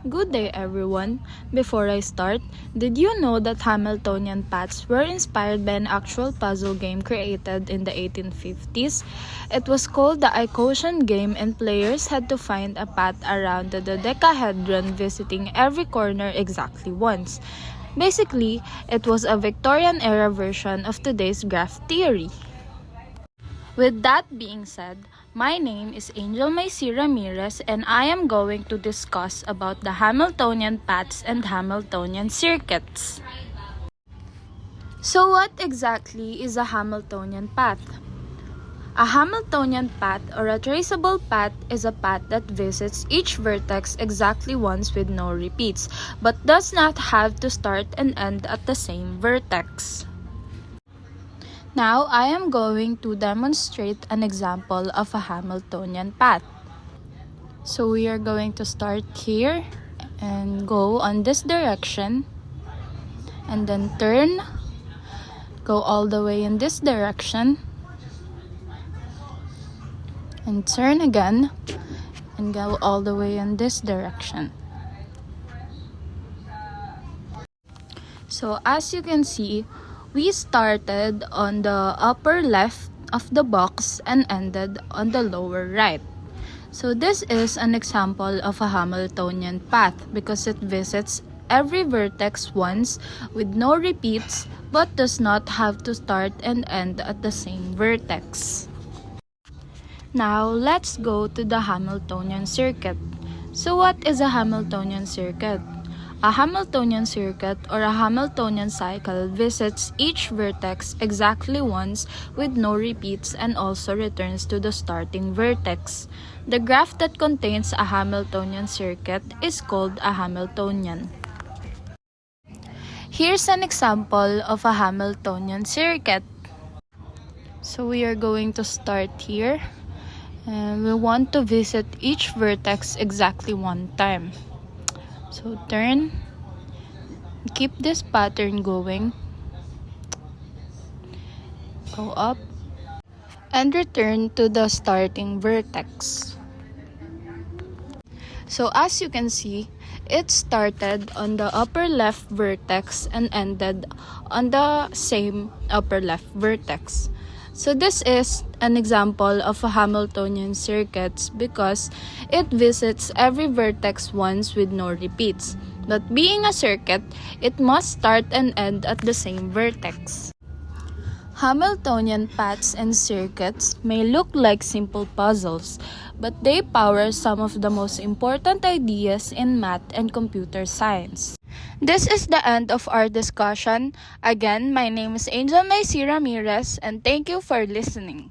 Good day everyone. Before I start, did you know that Hamiltonian paths were inspired by an actual puzzle game created in the 1850s? It was called the Icosian game and players had to find a path around the dodecahedron visiting every corner exactly once. Basically, it was a Victorian era version of today's graph theory. With that being said, my name is Ramirez and I am going to discuss about the Hamiltonian paths and Hamiltonian circuits. So what exactly is a Hamiltonian path? A Hamiltonian path or a traceable path is a path that visits each vertex exactly once with no repeats, but does not have to start and end at the same vertex. Now, I am going to demonstrate an example of a Hamiltonian path. So we are going to start here and go on this direction and then turn, go all the way in this direction and turn again and go all the way in this direction. So as you can see, we started on the upper left of the box and ended on the lower right. So this is an example of a Hamiltonian path because it visits every vertex once with no repeats but does not have to start and end at the same vertex. Now let's go to the Hamiltonian circuit. So what is a Hamiltonian circuit? A Hamiltonian circuit or a Hamiltonian cycle visits each vertex exactly once with no repeats and also returns to the starting vertex. The graph that contains a Hamiltonian circuit is called a Hamiltonian. Here's an example of a Hamiltonian circuit. So we are going to start here and we want to visit each vertex exactly one time. So turn, keep this pattern going, go up, and return to the starting vertex. So as you can see, it started on the upper left vertex and ended on the same upper left vertex. So this is an example of a Hamiltonian circuit because it visits every vertex once with no repeats. But being a circuit, it must start and end at the same vertex. Hamiltonian paths and circuits may look like simple puzzles, but they power some of the most important ideas in math and computer science. This is the end of our discussion. Again, my name is Ramirez and thank you for listening.